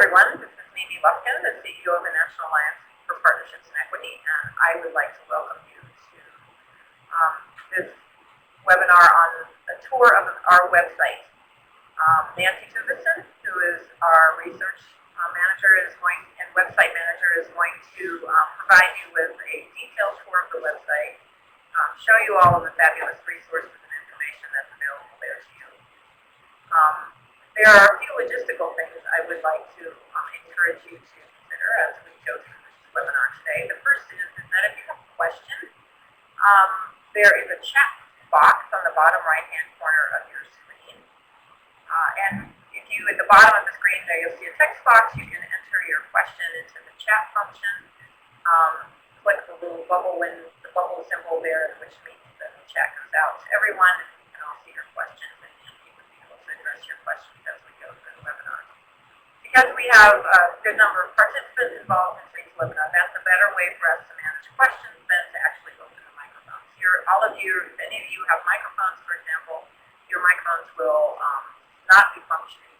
everyone. This is Mimi Lufkin, the CEO of the National Alliance for Partnerships and Equity, and I would like to welcome you to this webinar on a tour of our website. Nancy Tuvison, who is our research manager, and website manager, is going to provide you with a detailed tour of the website, show you all of the fabulous resources and information that's available there to you. There are a few logistical things I would like to encourage you to consider as we go through this webinar today. The first is that if you have a question, there is a chat box on the bottom right-hand corner of your screen. And if you, at the bottom of the screen there, you'll see a text box. You can enter your question into the chat function. Click the little bubble symbol there, which means that the chat goes out to everyone. You can all see your questions, and you would be able to address your questions as we go through the webinar. Because we have a good number of participants involved in today's webinar, that's a better way for us to manage questions than to actually open the microphones. Here, all of you, if any of you have microphones, for example, your microphones will not be functioning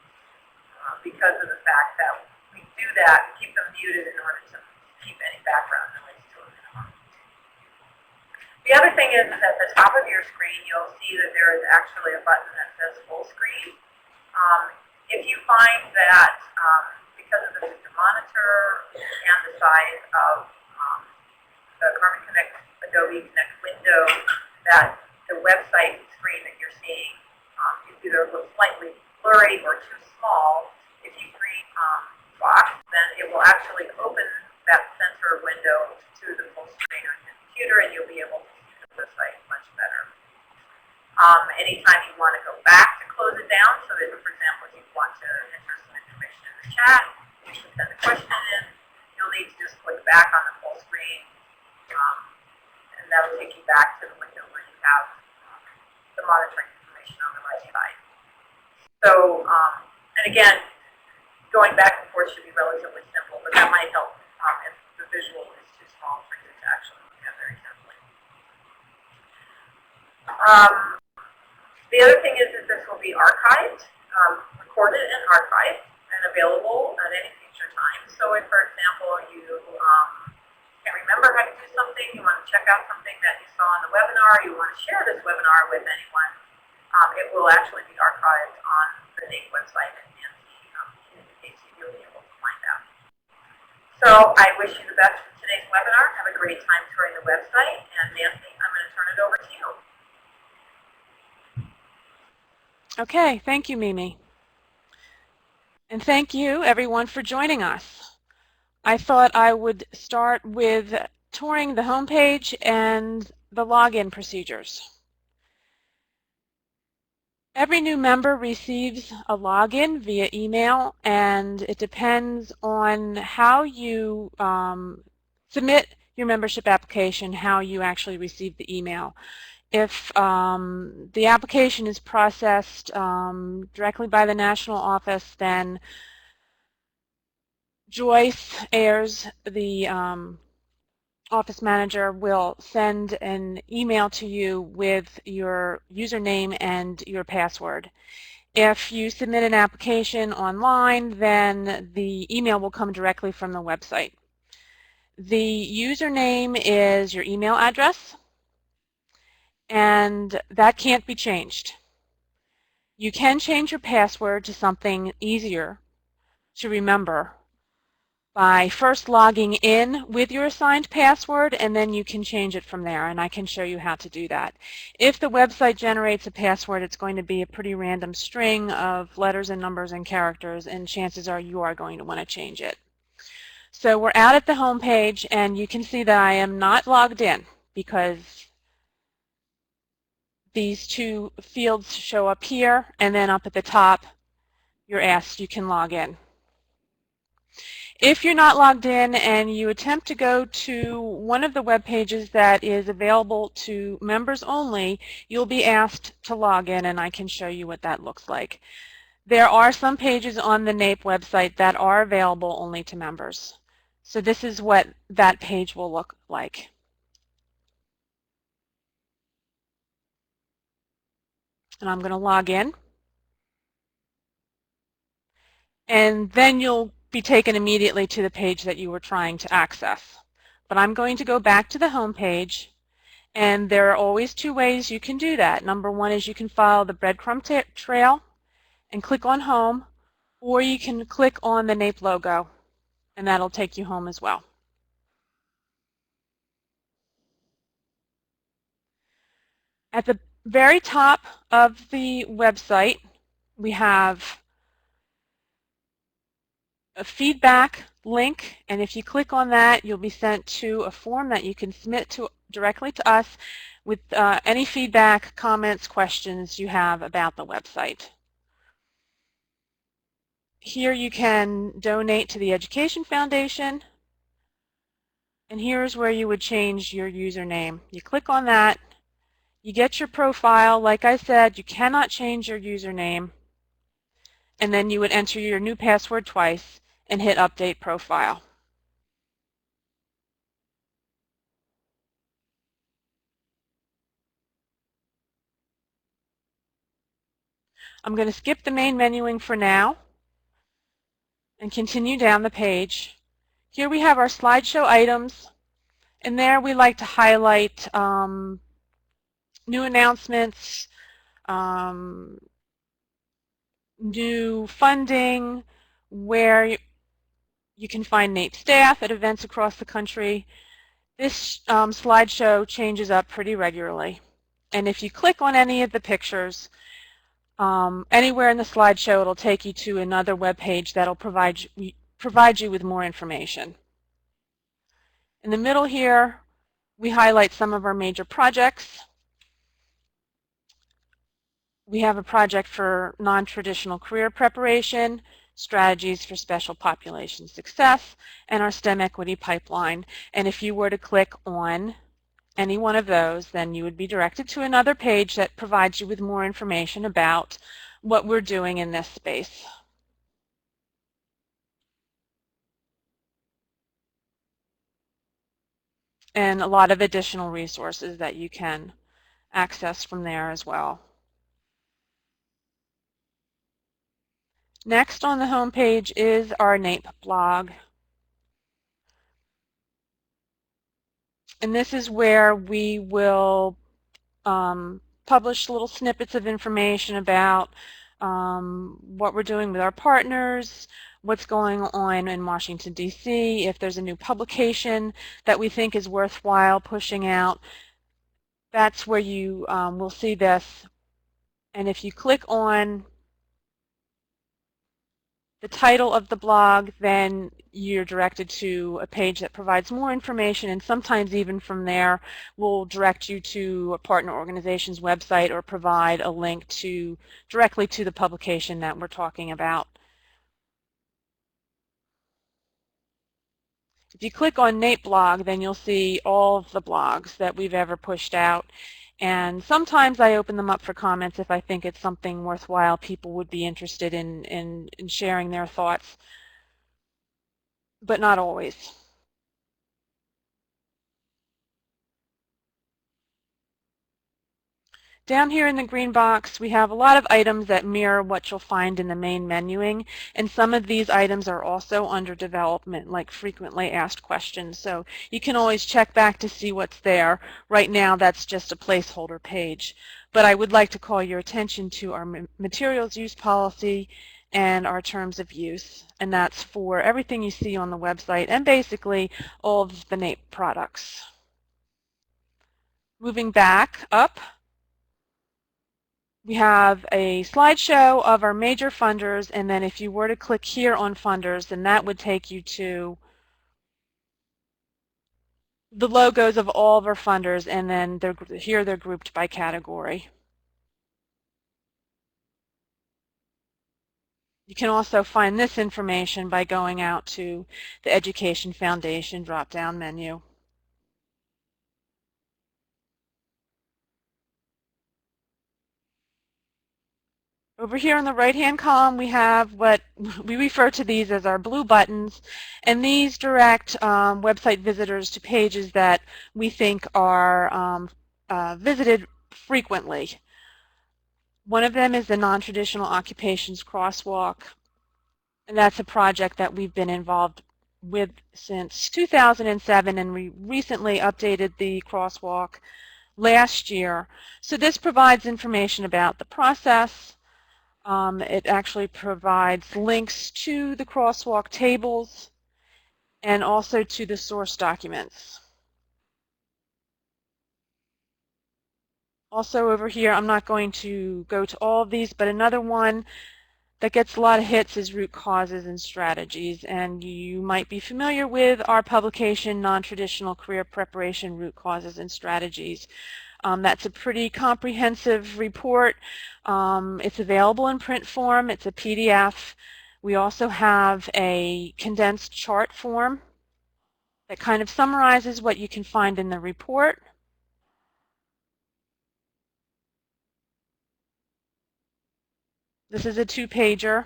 because of the fact that we do that, keep them muted in order to keep any background noise to a minimum. The other thing is at the top of your screen, you'll see that there is actually a button that says full screen. If you find that because of the system monitor and the size of the Carbon Connect Adobe Connect window, that the website screen that you're seeing is either a little slightly blurry or too small, if you create box, then it will actually open that center window to the full screen on your computer, and you'll be able to see the website much better. Anytime you want to go back to close it down, so that, for example, if you want to enter some information in the chat, you can send a question in, you'll need to just click back on the full screen, and that will take you back to the window where you have the monitoring information on the right side. So, and again, going back and forth should be relatively simple, but that might help if the visual is too small for you to actually look at very carefully. The other thing is that this will be archived, recorded and archived, and available at any future time. So if, for example, you can't remember how to do something, you want to check out something that you saw on the webinar, you want to share this webinar with anyone, it will actually be archived on the NAPE website, and Nancy indicates you'll be able to find out. So I wish you the best for today's webinar. Have a great time touring the website, and Nancy, I'm going to turn it over to you. Okay, thank you, Mimi. And thank you, everyone, for joining us. I thought I would start with touring the homepage and the login procedures. Every new member receives a login via email, and it depends on how you submit your membership application, how you actually receive the email. If the application is processed directly by the national office, then Joyce Ayers, the office manager, will send an email to you with your username and your password. If you submit an application online, then the email will come directly from the website. The username is your email address, and that can't be changed. You can change your password to something easier to remember by first logging in with your assigned password, and then you can change it from there, and I can show you how to do that. If the website generates a password, it's going to be a pretty random string of letters and numbers and characters, and chances are you are going to want to change it. So we're out at the home page, and you can see that I am not logged in because these two fields show up here, and then up at the top you're asked you can log in. If you're not logged in and you attempt to go to one of the web pages that is available to members only, you'll be asked to log in, and I can show you what that looks like. There are some pages on the NAPE website that are available only to members. So this is what that page will look like. And I'm going to log in. And then you'll be taken immediately to the page that you were trying to access. But I'm going to go back to the home page, and there are always two ways you can do that. Number one is you can follow the breadcrumb trail and click on Home, or you can click on the NAPE logo, and that'll take you home as well. At the very top of the website, we have a feedback link, and if you click on that, you'll be sent to a form that you can submit directly to us with any feedback, comments, questions you have about the website. Here you can donate to the Education Foundation, and here's where you would change your username. You click on that, you get your profile. Like I said, you cannot change your username, and then you would enter your new password twice and hit Update Profile. I'm going to skip the main menuing for now and continue down the page. Here we have our slideshow items, and there we like to highlight new announcements, new funding, where you can find NAPE staff at events across the country. This slideshow changes up pretty regularly, and if you click on any of the pictures, anywhere in the slideshow, it'll take you to another web page that'll provide you with more information. In the middle here, we highlight some of our major projects. We have a project for non-traditional career preparation, strategies for special population success, and our STEM equity pipeline. And if you were to click on any one of those, then you would be directed to another page that provides you with more information about what we're doing in this space. And a lot of additional resources that you can access from there as well. Next on the home page is our NAPE blog. And this is where we will publish little snippets of information about what we're doing with our partners, what's going on in Washington, D.C., if there's a new publication that we think is worthwhile pushing out. That's where you will see this. And if you click on the title of the blog, then you're directed to a page that provides more information, and sometimes even from there will direct you to a partner organization's website or provide a link directly to the publication that we're talking about. If you click on NAPE blog, then you'll see all of the blogs that we've ever pushed out. And sometimes I open them up for comments if I think it's something worthwhile people would be interested in sharing their thoughts, but not always. Down here in the green box, we have a lot of items that mirror what you'll find in the main menuing, and some of these items are also under development, like frequently asked questions, so you can always check back to see what's there. Right now, that's just a placeholder page, but I would like to call your attention to our materials use policy and our terms of use, and that's for everything you see on the website and basically all of the NAPE products. Moving back up, we have a slideshow of our major funders, and then if you were to click here on funders, then that would take you to the logos of all of our funders, and then here they're grouped by category. You can also find this information by going out to the Education Foundation drop-down menu. Over here in the right-hand column, we have what we refer to these as our blue buttons, and these direct website visitors to pages that we think are visited frequently. One of them is the non-traditional occupations crosswalk. And that's a project that we've been involved with since 2007, and we recently updated the crosswalk last year. So this provides information about the process. It actually provides links to the crosswalk tables and also to the source documents. Also over here, I'm not going to go to all of these, but another one that gets a lot of hits is root causes and strategies. And you might be familiar with our publication, Non-Traditional Career Preparation, Root Causes and Strategies. That's a pretty comprehensive report. It's available in print form. It's a PDF. We also have a condensed chart form that kind of summarizes what you can find in the report. This is a two-pager.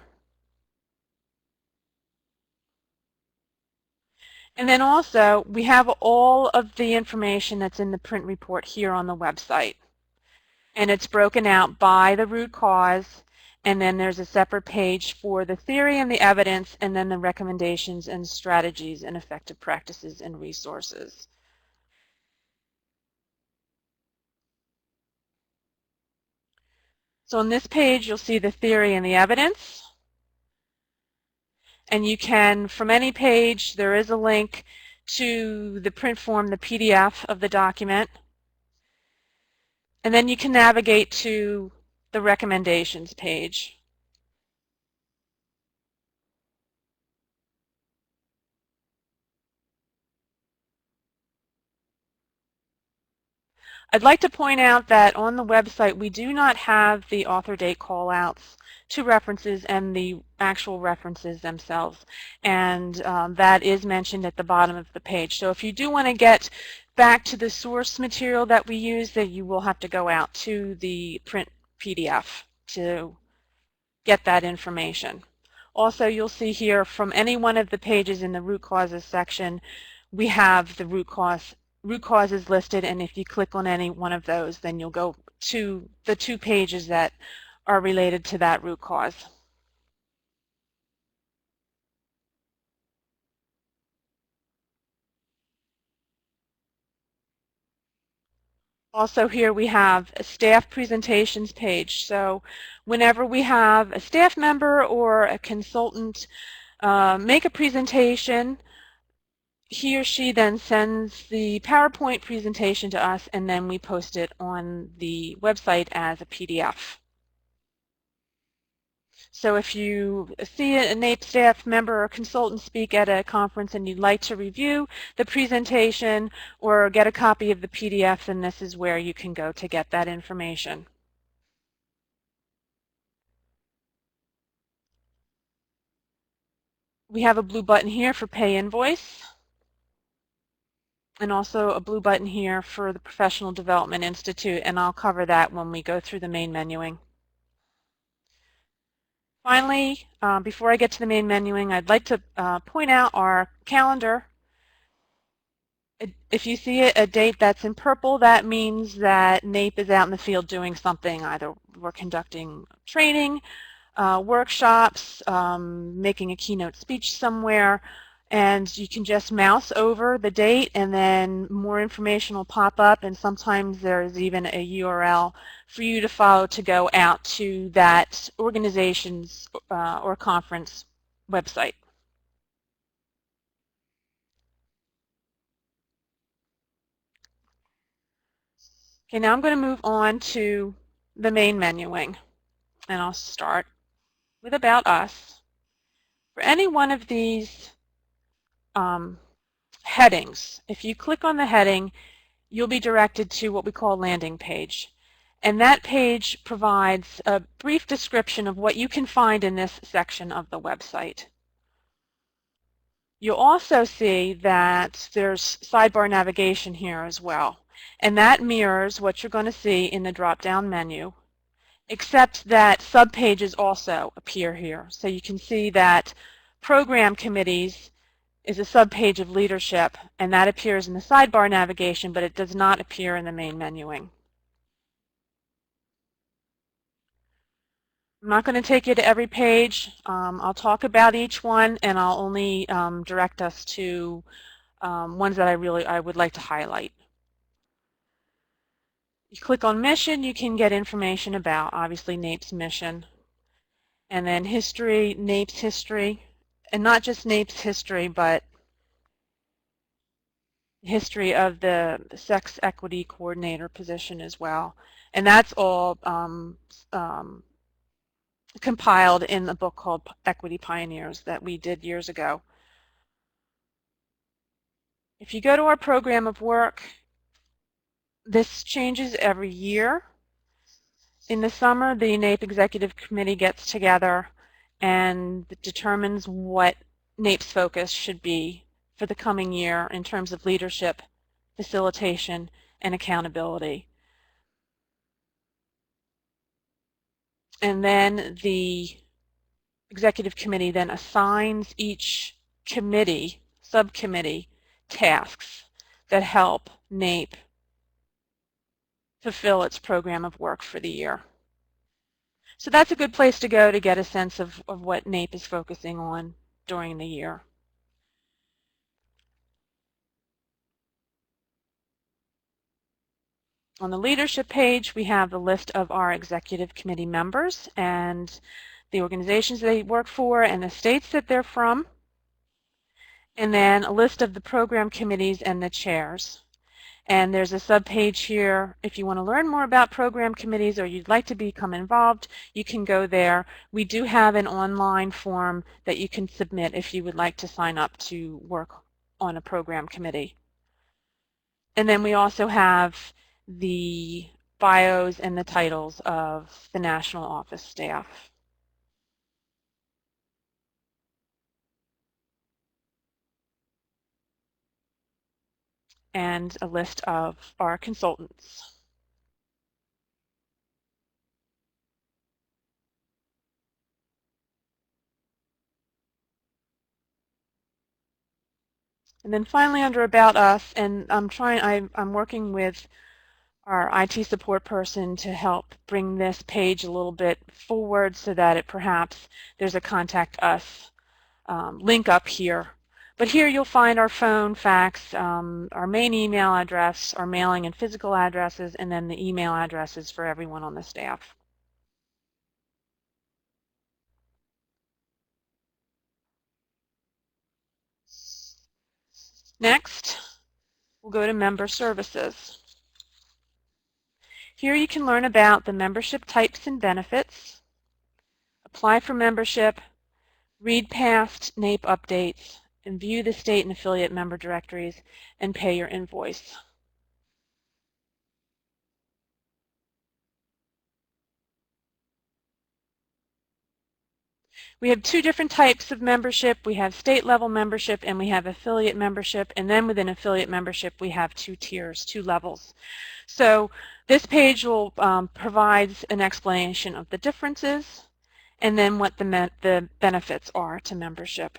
And then also, we have all of the information that's in the print report here on the website. And it's broken out by the root cause, and then there's a separate page for the theory and the evidence, and then the recommendations and strategies and effective practices and resources. So on this page, you'll see the theory and the evidence. And you can, from any page, there is a link to the print form, the PDF of the document. And then you can navigate to the recommendations page. I'd like to point out that on the website we do not have the author date callouts to references and the actual references themselves, and that is mentioned at the bottom of the page. So if you do want to get back to the source material that we use, then you will have to go out to the print PDF to get that information. Also, you'll see here from any one of the pages in the root causes section, we have the root causes listed, and if you click on any one of those, then you'll go to the two pages that are related to that root cause. Also here we have a staff presentations page. So whenever we have a staff member or a consultant make a presentation, he or she then sends the PowerPoint presentation to us, and then we post it on the website as a PDF. So if you see a NAPE staff member or consultant speak at a conference and you'd like to review the presentation or get a copy of the PDF, then this is where you can go to get that information. We have a blue button here for Pay Invoice, and also a blue button here for the Professional Development Institute, and I'll cover that when we go through the main menuing. Finally, before I get to the main menuing, I'd like to point out our calendar. If you see a date that's in purple, that means that NAPE is out in the field doing something. Either we're conducting training, workshops, making a keynote speech somewhere, and you can just mouse over the date and then more information will pop up, and sometimes there's even a URL for you to follow to go out to that organization's or conference website. Okay, now I'm going to move on to the main menuing, and I'll start with About Us. For any one of these headings, if you click on the heading, you'll be directed to what we call a landing page. And that page provides a brief description of what you can find in this section of the website. You'll also see that there's sidebar navigation here as well. And that mirrors what you're going to see in the drop-down menu, except that subpages also appear here. So you can see that program committees is a subpage of leadership, and that appears in the sidebar navigation, but it does not appear in the main menuing. I'm not going to take you to every page. I'll talk about each one, and I'll only direct us to ones that I would like to highlight. You click on mission, you can get information about, obviously, NAPE's mission. And then history, NAPE's history, and not just NAPE's history, but history of the sex equity coordinator position as well. And that's all compiled in the book called Equity Pioneers that we did years ago. If you go to our program of work, this changes every year. In the summer, the NAPE Executive Committee gets together and determines what NAPE's focus should be for the coming year in terms of leadership, facilitation, and accountability. And then the Executive Committee then assigns each committee, subcommittee, tasks that help NAPE fulfill its program of work for the year. So that's a good place to go to get a sense of what NAPE is focusing on during the year. On the leadership page, we have the list of our executive committee members and the organizations they work for and the states that they're from, and then a list of the program committees and the chairs. And there's a subpage here. If you want to learn more about program committees or you'd like to become involved, you can go there. We do have an online form that you can submit if you would like to sign up to work on a program committee. And then we also have the bios and the titles of the national office staff. And a list of our consultants. And then finally under About Us, and I'm working with our IT support person to help bring this page a little bit forward so that it perhaps there's a Contact Us link up here. But here you'll find our phone, fax, our main email address, our mailing and physical addresses, and then the email addresses for everyone on the staff. Next, we'll go to Member Services. Here you can learn about the membership types and benefits, apply for membership, read past NAPE updates, and view the state and affiliate member directories, and pay your invoice. We have two different types of membership. We have state level membership and we have affiliate membership, and then within affiliate membership we have two tiers, two levels. So this page will provides an explanation of the differences and then what the benefits are to membership.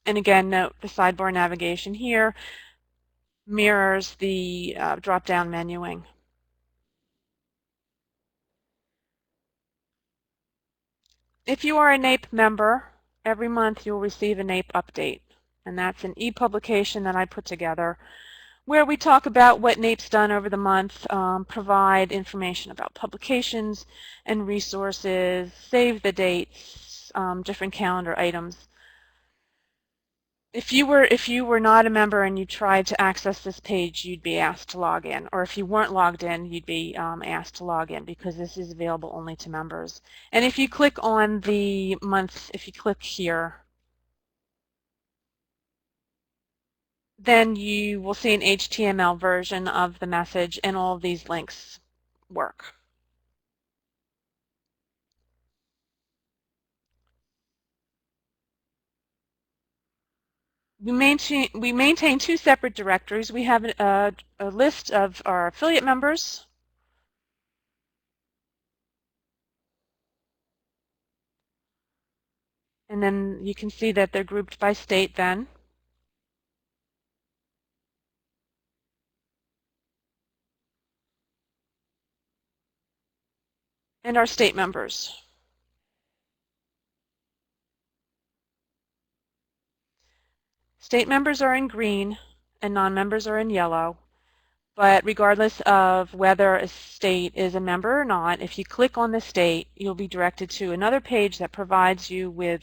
And again, note the sidebar navigation here mirrors the drop-down menuing. If you are a NAPE member, every month you'll receive a NAPE update, and that's an e-publication that I put together where we talk about what NAPE's done over the month, provide information about publications and resources, save the dates, different calendar items. If you were not a member and you tried to access this page, you'd be asked to log in. Or if you weren't logged in, you'd be asked to log in because this is available only to members. And if you click on the month, if you click here, then you will see an HTML version of the message and all of these links work. We maintain two separate directories. We have a list of our affiliate members, and then you can see that they're grouped by state then. and our state members. State members are in green and non-members are in yellow. But regardless of whether a state is a member or not, if you click on the state, you'll be directed to another page that provides you with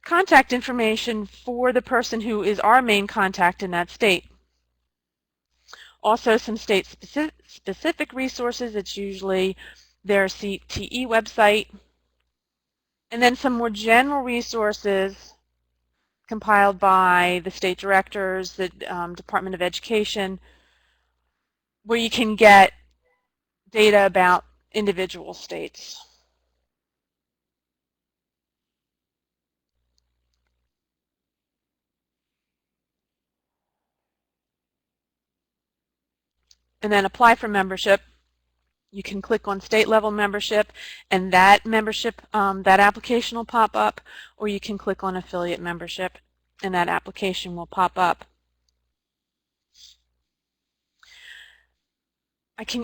contact information for the person who is our main contact in that state. Also, some state-specific resources. It's usually their CTE website. And then some more general resources compiled by the state directors, the Department of Education, where you can get data about individual states. And then apply for membership. You can click on state level membership and that membership, that application will pop up, or you can click on affiliate membership and that application will pop up.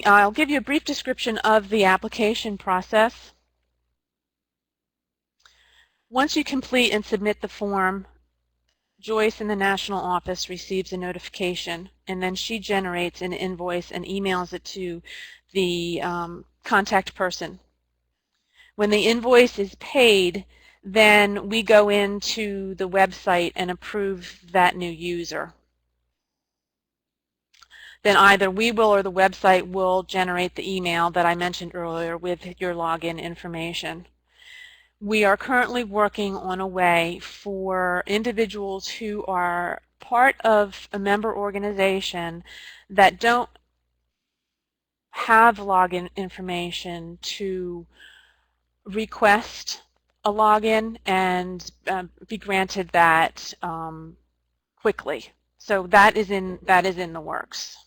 I'll give you a brief description of the application process. Once you complete and submit the form, Joyce in the national office receives a notification, and then she generates an invoice and emails it to the contact person. When the invoice is paid, then we go into the website and approve that new user. Then either we will or the website will generate the email that I mentioned earlier with your login information. We are currently working on a way for individuals who are part of a member organization that don't have login information to request a login and be granted that quickly. So that is in the works.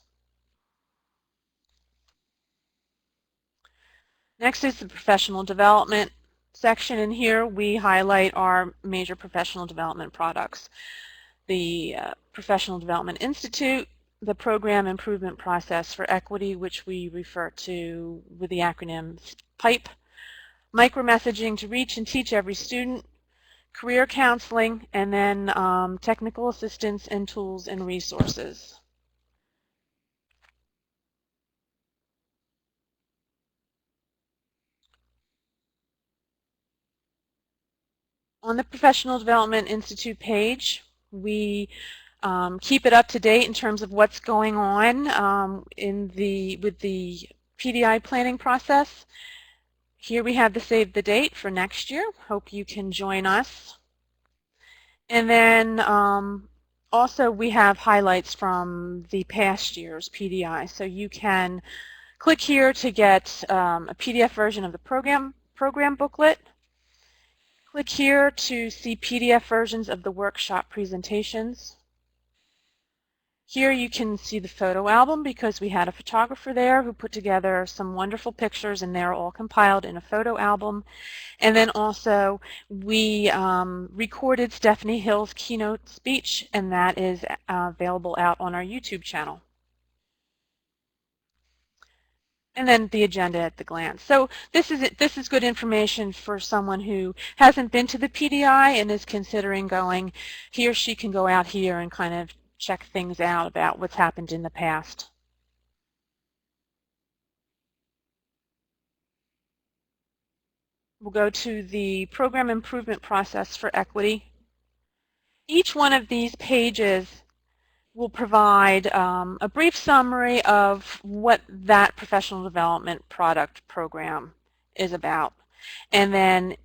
Next is the professional development section, and here we highlight our major professional development products. The Professional Development Institute, the Program Improvement Process for Equity, which we refer to with the acronym PIPE, micromessaging to reach and teach every student, career counseling, and then technical assistance and tools and resources. On the Professional Development Institute page, we keep it up to date in terms of what's going on with the PDI planning process. Here we have the save the date for next year. Hope you can join us. And then also we have highlights from the past year's PDI. So you can click here to get a PDF version of the program booklet. Click here to see PDF versions of the workshop presentations. Here you can see the photo album because we had a photographer there who put together some wonderful pictures, and they're all compiled in a photo album. And then also we recorded Stephanie Hill's keynote speech, and that is available out on our YouTube channel. And then the agenda at the glance. So this is good information for someone who hasn't been to the PDI and is considering going. He or she can go out here and kind of check things out about what's happened in the past. We'll go to the Program Improvement Process for Equity. Each one of these pages will provide a brief summary of what that professional development product program is about. And then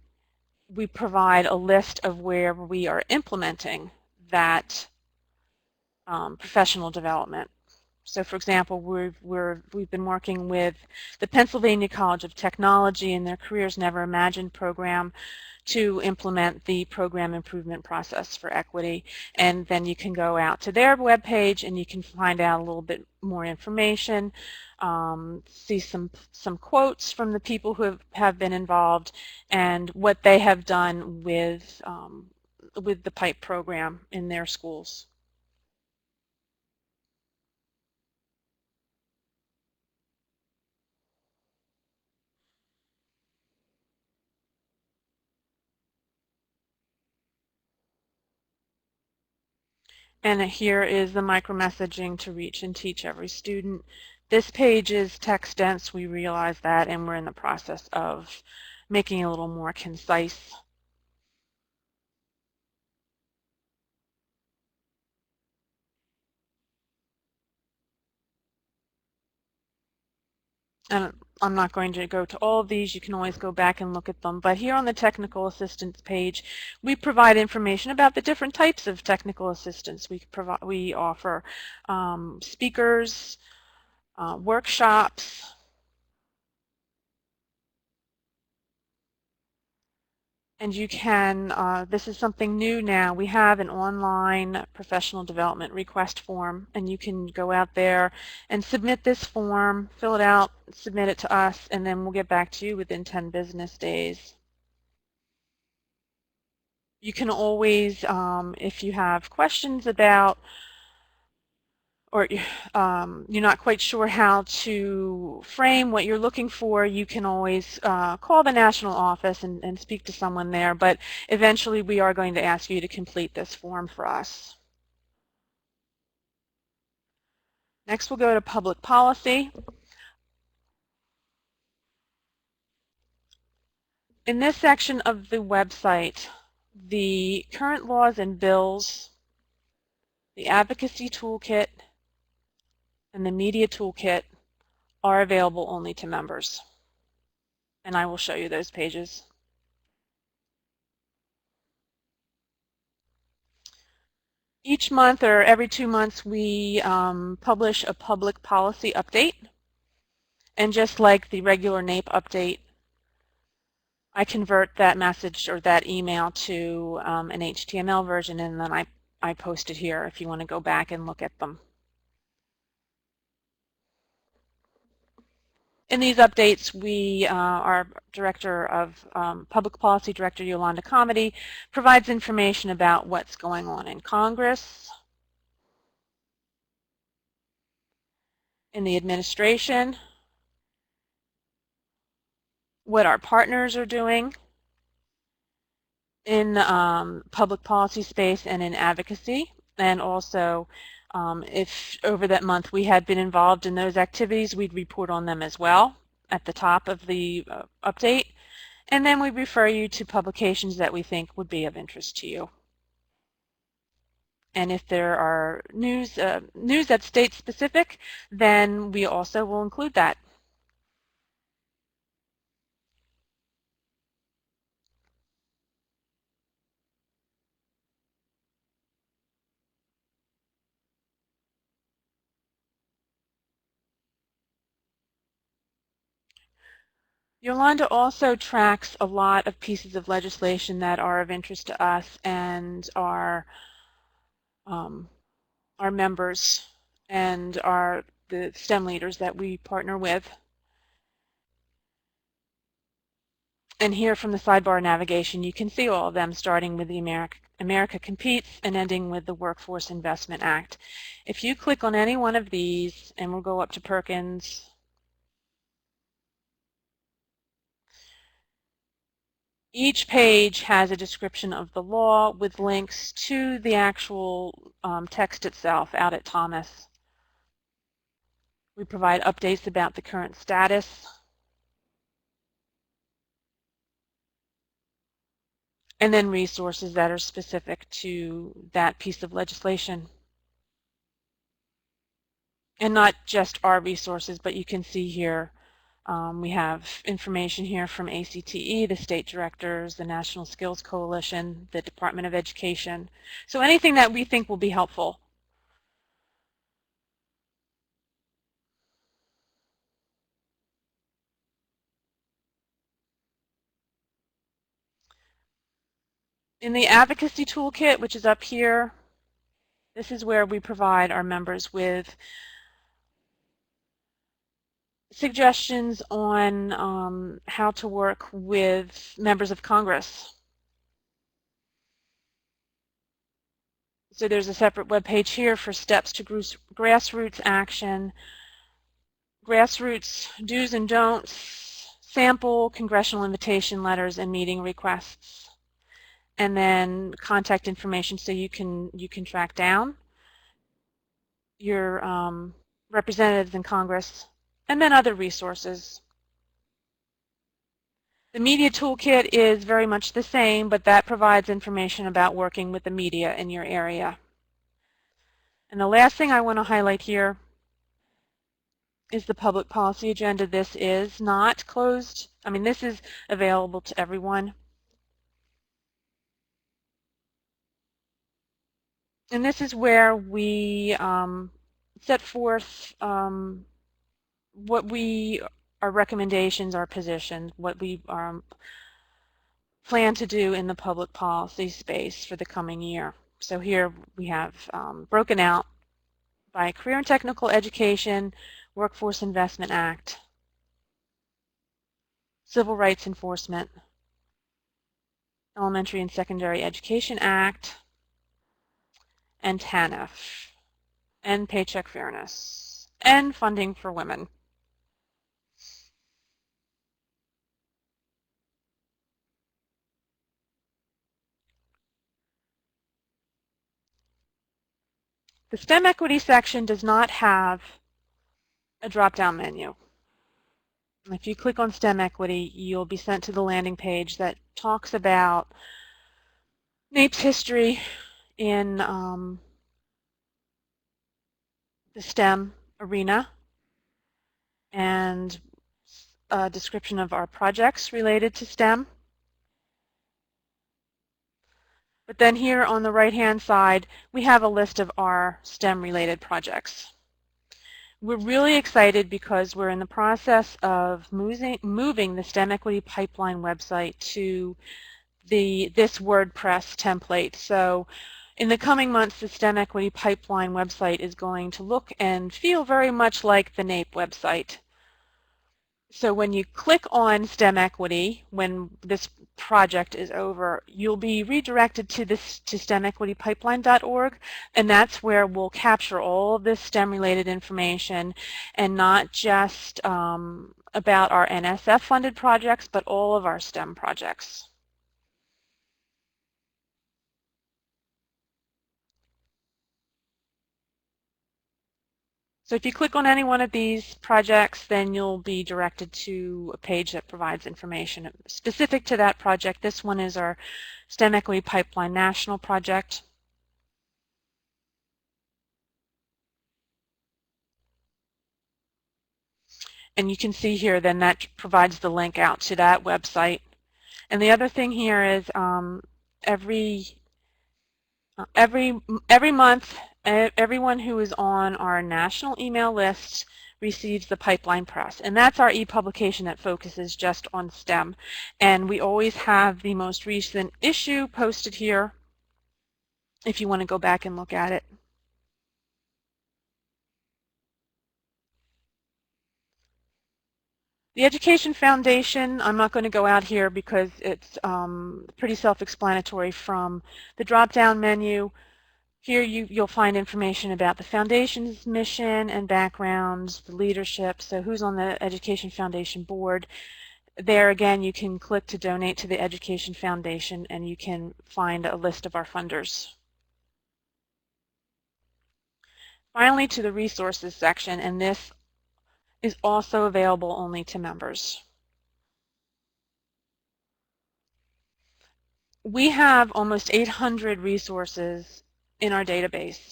we provide a list of where we are implementing that professional development. So for example, we've been working with the Pennsylvania College of Technology and their Careers Never Imagined program to implement the program improvement process for equity. And then you can go out to their webpage and you can find out a little bit more information, see some quotes from the people who have been involved and what they have done with the PIPE program in their schools. And here is the micromessaging to reach and teach every student. This page is text dense, we realize that, and we're in the process of making it a little more concise. And I'm not going to go to all of these. You can always go back and look at them. But here on the technical assistance page, we provide information about the different types of technical assistance. We offer speakers, workshops, and you can, this is something new now, we have an online professional development request form, and you can go out there and submit this form, fill it out, submit it to us, and then we'll get back to you within 10 business days. You can always, if you have questions about, or you're not quite sure how to frame what you're looking for, you can always call the national office and speak to someone there. But eventually we are going to ask you to complete this form for us. Next we'll go to public policy. In this section of the website, the current laws and bills, the advocacy toolkit, and the media toolkit are available only to members. And I will show you those pages. Each month or every 2 months we publish a public policy update. And just like the regular NAPE update, I convert that message or that email to an HTML version, and then I post it here if you want to go back and look at them. In these updates, our Director of Public Policy, Director Yolanda Comedy, provides information about what's going on in Congress, in the administration, what our partners are doing in public policy space and in advocacy, and also if over that month we had been involved in those activities, we'd report on them as well at the top of the update, and then we refer you to publications that we think would be of interest to you. And if there are news that's state specific, then we also will include that. Yolanda also tracks a lot of pieces of legislation that are of interest to us and our members and the STEM leaders that we partner with. And here from the sidebar navigation, you can see all of them, starting with the America Competes and ending with the Workforce Investment Act. If you click on any one of these, and we'll go up to Perkins, each page has a description of the law with links to the actual text itself out at Thomas. We provide updates about the current status, and then resources that are specific to that piece of legislation. And not just our resources, but you can see here we have information here from ACTE, the state directors, the National Skills Coalition, the Department of Education. So anything that we think will be helpful. In the Advocacy Toolkit, which is up here, this is where we provide our members with suggestions on how to work with members of Congress. So there's a separate web page here for steps to grassroots action, grassroots do's and don'ts, sample congressional invitation letters and meeting requests, and then contact information so you can track down representatives in Congress, and then other resources. The media toolkit is very much the same, but that provides information about working with the media in your area. And the last thing I want to highlight here is the public policy agenda. This is not closed. I mean, this is available to everyone. And this is where we set forth what our recommendations, our positions, what we plan to do in the public policy space for the coming year. So here we have broken out by Career and Technical Education, Workforce Investment Act, Civil Rights Enforcement, Elementary and Secondary Education Act, and TANF, and Paycheck Fairness, and Funding for Women. The STEM equity section does not have a drop-down menu. If you click on STEM equity, you'll be sent to the landing page that talks about NAPE's history in the STEM arena and a description of our projects related to STEM. But then here on the right-hand side, we have a list of our STEM-related projects. We're really excited because we're in the process of moving the STEM Equity Pipeline website to this WordPress template. So in the coming months, the STEM Equity Pipeline website is going to look and feel very much like the NAPE website. So when you click on STEM Equity, when this project is over, you'll be redirected to STEMequitypipeline.org, and that's where we'll capture all of this STEM-related information, and not just about our NSF-funded projects, but all of our STEM projects. So if you click on any one of these projects, then you'll be directed to a page that provides information specific to that project. This one is our STEM Equity Pipeline National Project. And you can see here then that provides the link out to that website. And the other thing here is every month, everyone who is on our national email list receives the Pipeline Press, and that's our e-publication that focuses just on STEM. And we always have the most recent issue posted here if you want to go back and look at it. The Education Foundation, I'm not going to go out here because it's pretty self-explanatory from the drop-down menu. Here you'll find information about the Foundation's mission and backgrounds, the leadership, so who's on the Education Foundation board. There again you can click to donate to the Education Foundation and you can find a list of our funders. Finally, to the resources section, and this is also available only to members. We have almost 800 resources in our database.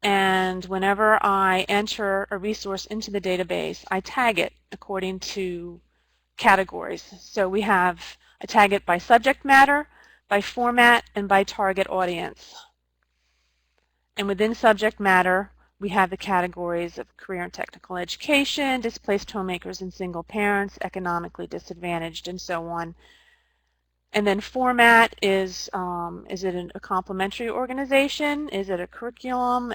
And whenever I enter a resource into the database, I tag it according to categories. So I tag it by subject matter, by format, and by target audience. And within subject matter, we have the categories of career and technical education, displaced homemakers and single parents, economically disadvantaged, and so on. And then format is it a complementary organization? Is it a curriculum?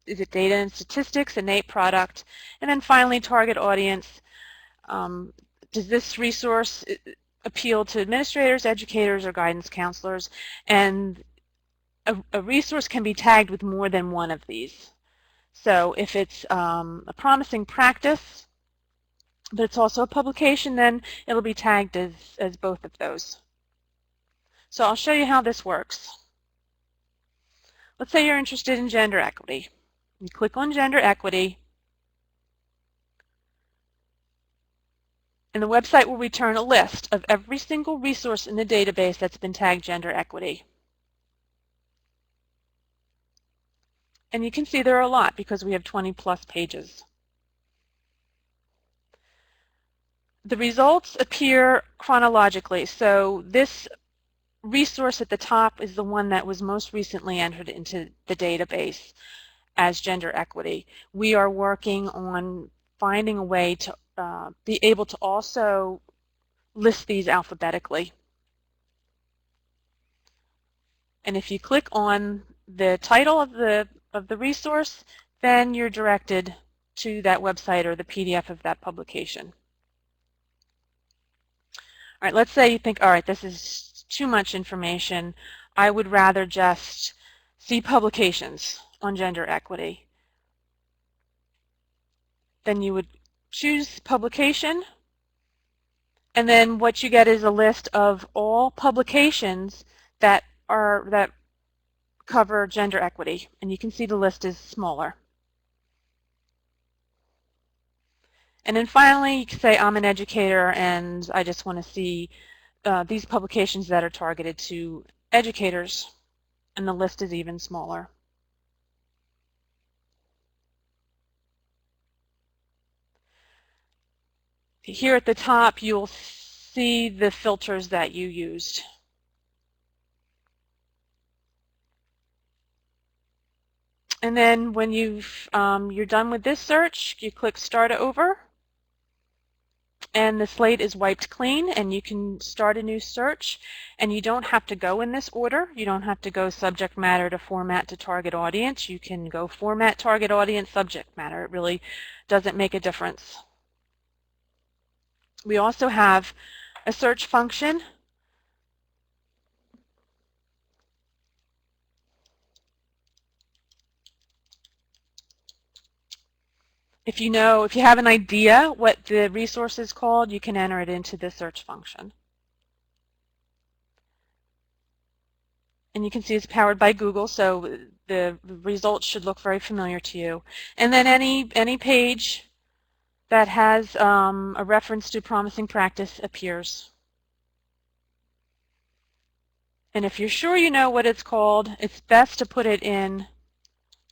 Is it data and statistics, a NAPE product? And then finally, target audience. Does this resource appeal to administrators, educators, or guidance counselors? And a resource can be tagged with more than one of these. So if it's a promising practice, but it's also a publication, then it'll be tagged as both of those. So I'll show you how this works. Let's say you're interested in gender equity. You click on gender equity, and the website will return a list of every single resource in the database that's been tagged gender equity. And you can see there are a lot because we have 20+ pages. The results appear chronologically, so this resource at the top is the one that was most recently entered into the database as gender equity. We are working on finding a way to be able to also list these alphabetically. And if you click on the title of the resource, then you're directed to that website or the PDF of that publication. All right, let's say you think, all right, this is too much information. I would rather just see publications on gender equity. Then you would choose publication, and then what you get is a list of all publications that cover gender equity, and you can see the list is smaller. And then finally, you can say I'm an educator and I just want to see these publications that are targeted to educators, and the list is even smaller. Here at the top, you'll see the filters that you used. And then when you're done with this search, you click Start Over, and the slate is wiped clean, and you can start a new search. And you don't have to go in this order. You don't have to go subject matter to format to target audience. You can go format, target audience, subject matter. It really doesn't make a difference. We also have a search function. If you have an idea what the resource is called, you can enter it into the search function. And you can see it's powered by Google, so the results should look very familiar to you. And then any page that has a reference to promising practice appears. And if you're sure you know what it's called, it's best to put it in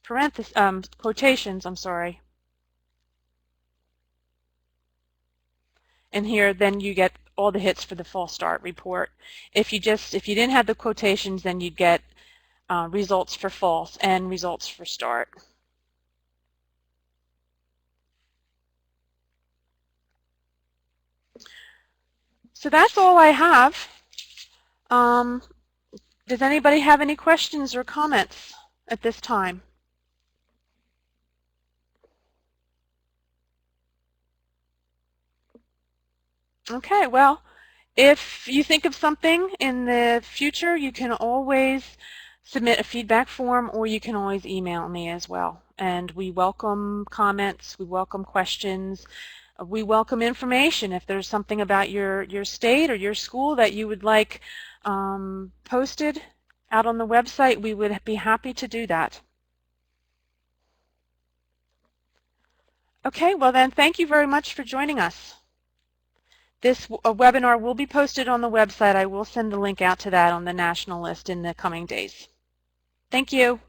parentheses, quotations, And here, then you get all the hits for the false start report. If you didn't have the quotations, then you'd get results for false and results for start. So that's all I have. Does anybody have any questions or comments at this time? Okay, well, if you think of something in the future, you can always submit a feedback form, or you can always email me as well. And we welcome comments, we welcome questions, we welcome information. If there's something about your state or your school that you would like posted out on the website, we would be happy to do that. Okay, well then, thank you very much for joining us. This webinar will be posted on the website. I will send the link out to that on the national list in the coming days. Thank you.